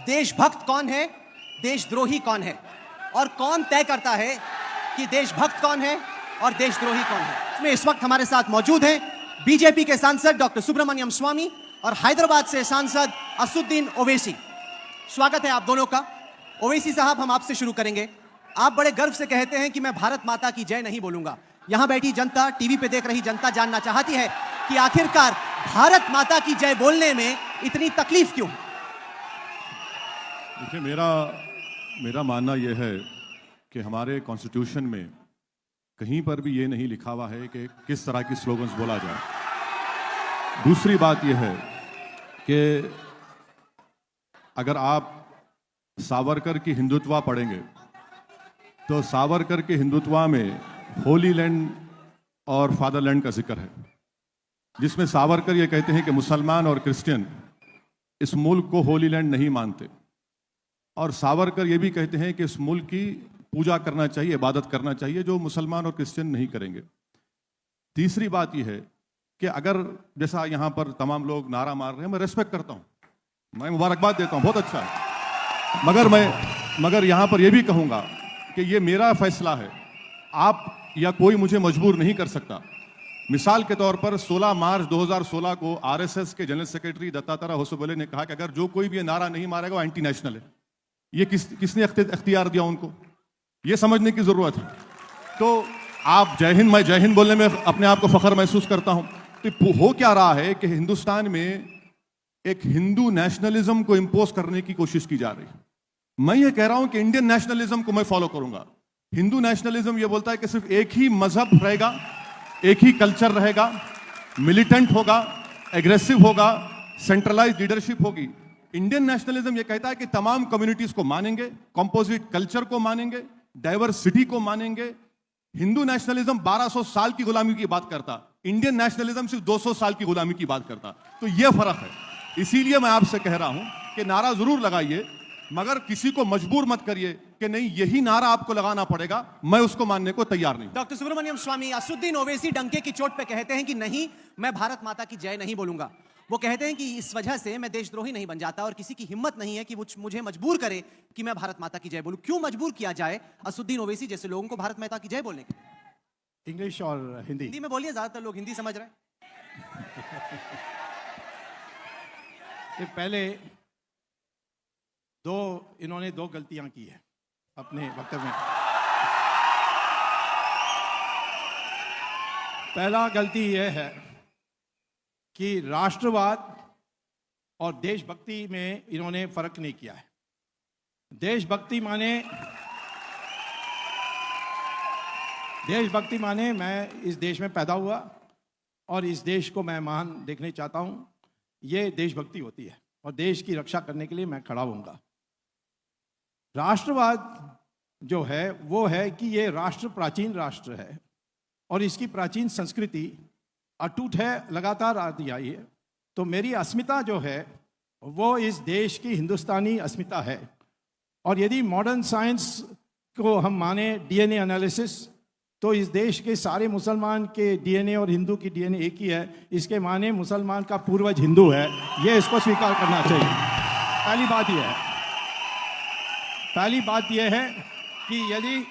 देशभक्त कौन है, देशद्रोही कौन है, और कौन तय करता है कि देशभक्त कौन है और देशद्रोही कौन है। इसमें इस वक्त हमारे साथ मौजूद हैं बीजेपी के सांसद डॉक्टर सुब्रमण्यम स्वामी और हैदराबाद से सांसद असदुद्दीन ओवैसी। स्वागत है आप दोनों का। ओवैसी साहब, हम आपसे शुरू करेंगे। आप बड़े गर्व से कहते हैं कि मैं भारत माता की जय नहीं बोलूंगा। यहां बैठी जनता, टीवी पे देख रही जनता जानना चाहती है कि आखिरकार भारत माता की जय बोलने में इतनी तकलीफ क्यों? देखिए, मेरा मानना यह है कि हमारे कॉन्स्टिट्यूशन में कहीं पर भी ये नहीं लिखा हुआ है कि किस तरह की स्लोगन्स बोला जाए। दूसरी बात यह है कि अगर आप सावरकर की हिंदुत्व पढ़ेंगे तो सावरकर के हिंदुत्व में होली लैंड और फादरलैंड का जिक्र है, जिसमें सावरकर ये कहते हैं कि मुसलमान और क्रिश्चियन इस मुल्क को होली लैंड नहीं मानते, और सावरकर ये भी कहते हैं कि इस मुल्क की पूजा करना चाहिए, इबादत करना चाहिए, जो मुसलमान और क्रिश्चियन नहीं करेंगे। तीसरी बात यह है कि अगर जैसा यहाँ पर तमाम लोग नारा मार रहे हैं, मैं रेस्पेक्ट करता हूँ, मैं मुबारकबाद देता हूँ, बहुत अच्छा है, मगर यहाँ पर यह भी कहूँगा कि ये मेरा फैसला है, आप या कोई मुझे मजबूर नहीं कर सकता। मिसाल के तौर पर 16 मार्च 2016 को आरएसएस के जनरल सेक्रेटरी दत्तात्रेय होसबले ने कहा कि अगर जो कोई भी ये नारा नहीं मारेगा वो एंटी नेशनल है। ये किसने अख्तियार दिया उनको? ये समझने की जरूरत है। तो आप जय हिंद, मैं जय हिंद बोलने में अपने आप को फख्र महसूस करता हूं। तो हो क्या रहा है कि हिंदुस्तान में एक हिंदू नेशनलिज्म को इंपोज करने की कोशिश की जा रही है। मैं ये कह रहा हूं कि इंडियन नेशनलिज्म को मैं फॉलो करूंगा। हिंदू नेशनलिज्म ये बोलता है कि सिर्फ एक ही मजहब रहेगा, एक ही कल्चर रहेगा, मिलिटेंट होगा, एग्रेसिव होगा, सेंट्रलाइज्ड लीडरशिप होगी। इंडियन नेशनलिज्म ये कहता है कि तमाम कम्युनिटीज को मानेंगे, कंपोजिट कल्चर को मानेंगे, डाइवर्सिटी को मानेंगे। हिंदू नेशनलिज्म 1200 साल की गुलामी की बात करता, इंडियन नेशनलिज्म सिर्फ 200 साल की गुलामी की बात करता। तो यह फर्क है। इसीलिए मैं आपसे कह रहा हूं कि नारा जरूर लगाइए, मगर किसी को मजबूर मत करिए कि नहीं यही नारा आपको लगाना पड़ेगा। मैं उसको मानने को तैयार नहीं। डॉक्टर सुब्रमण्यम स्वामी, असदुद्दीन ओवैसी डंके की चोट पे कहते हैं कि नहीं, मैं भारत माता की जय नहीं बोलूंगा। वो कहते हैं कि इस वजह से मैं देशद्रोही नहीं बन जाता और किसी की हिम्मत नहीं है कि मुझे मजबूर करे कि मैं भारत माता की जय बोलूं। क्यों मजबूर किया जाए असदुद्दीन ओवैसी जैसे लोगों को भारत माता की जय बोलने के? इंग्लिश और हिंदी में बोलिए, ज्यादातर लोग हिंदी समझ रहे हैं। पहले इन्होंने दो गलतियां की है अपने वक्तव्य में। पहला गलती यह है कि राष्ट्रवाद और देशभक्ति में इन्होंने फर्क नहीं किया है। देशभक्ति माने मैं इस देश में पैदा हुआ और इस देश को मैं महान देखने चाहता हूं, ये देशभक्ति होती है और देश की रक्षा करने के लिए मैं खड़ा होऊंगा। राष्ट्रवाद जो है वो है कि ये राष्ट्र प्राचीन राष्ट्र है और इसकी प्राचीन संस्कृति अटूट है, लगातार आती आई है। तो मेरी अस्मिता जो है वो इस देश की हिंदुस्तानी अस्मिता है। और यदि मॉडर्न साइंस को हम माने, डीएनए एनालिसिस, तो इस देश के सारे मुसलमान के डीएनए और हिंदू की डीएनए एक ही है। इसके माने मुसलमान का पूर्वज हिंदू है, ये इसको स्वीकार करना चाहिए। पहली बात यह है। पहली बात यह है कि यदि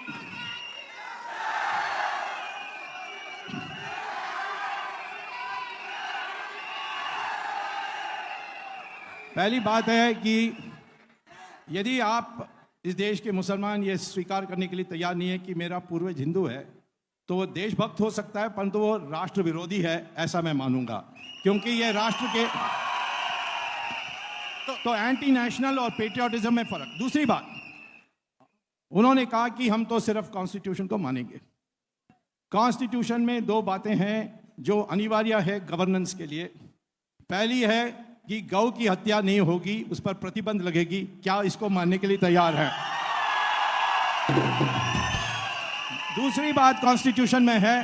पहली बात है कि यदि आप इस देश के मुसलमान ये स्वीकार करने के लिए तैयार नहीं है कि मेरा पूर्वज हिंदू है, तो वो देशभक्त हो सकता है, परंतु वो राष्ट्र विरोधी है, ऐसा मैं मानूंगा। क्योंकि ये राष्ट्र के तो एंटी नेशनल और पेट्रियाटिज्म में फर्क। दूसरी बात, उन्होंने कहा कि हम तो सिर्फ कॉन्स्टिट्यूशन को मानेंगे। कॉन्स्टिट्यूशन में दो बातें हैं जो अनिवार्य है गवर्नेंस के लिए। पहली है कि गौ की हत्या नहीं होगी, उस पर प्रतिबंध लगेगी। क्या इसको मानने के लिए तैयार हैं? दूसरी बात कॉन्स्टिट्यूशन में है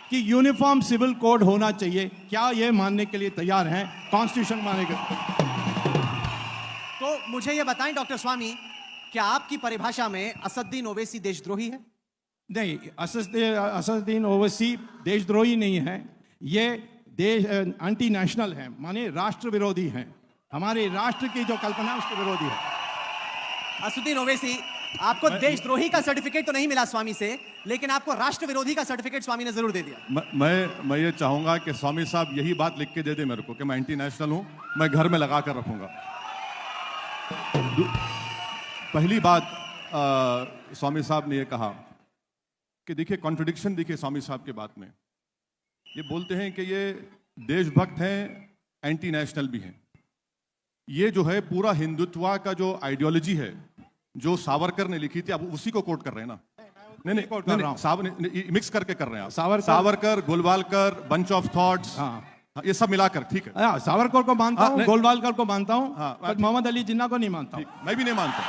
कि यूनिफॉर्म सिविल कोड होना चाहिए। क्या ये मानने के लिए तैयार हैं? कॉन्स्टिट्यूशन मानेगा। तो मुझे ये बताएं डॉक्टर स्वामी, क्या आपकी परिभाषा में असदुद्दीन ओवैसी देशद्रोही है? नहीं, असदुद्दीन ओवैसी देशद्रोही नहीं है। ये देश एंटी नेशनल है, माने राष्ट्र विरोधी हैं। हमारे राष्ट्र की जो कल्पना है उसके विरोधी है। असुद्दीन ओवैसी, आपको देशद्रोही का सर्टिफिकेट तो नहीं मिला स्वामी से, लेकिन आपको राष्ट्र विरोधी का सर्टिफिकेट स्वामी ने जरूर दे दिया। मैं ये चाहूंगा कि स्वामी साहब यही बात लिख के दे दे मेरे को कि मैं एंटी नेशनल हूं, मैं घर में लगा कर रखूंगा। पहली बात स्वामी साहब ने ये कहा कि देखिए कॉन्ट्रडिक्शन देखिए स्वामी साहब के बात में। ये बोलते हैं कि ये देशभक्त हैं, एंटी नेशनल भी हैं। ये जो है पूरा हिंदुत्व का जो आइडियोलॉजी है जो सावरकर ने लिखी थी, अब उसी को कोट कर रहे हैं ना? नहीं कोट कर रहा हूं। मिक्स करके कर रहे हैं आप। Savarkar, Golwalkar, bunch of thoughts, हाँ, ये सब मिलाकर, ठीक है। सावरकर को मानता हूँ, नहीं। गोलवालकर को मानता हूँ, हाँ, पर मोहम्मद अली जिन्ना को नहीं मानता हूँ। मैं भी नहीं मानता।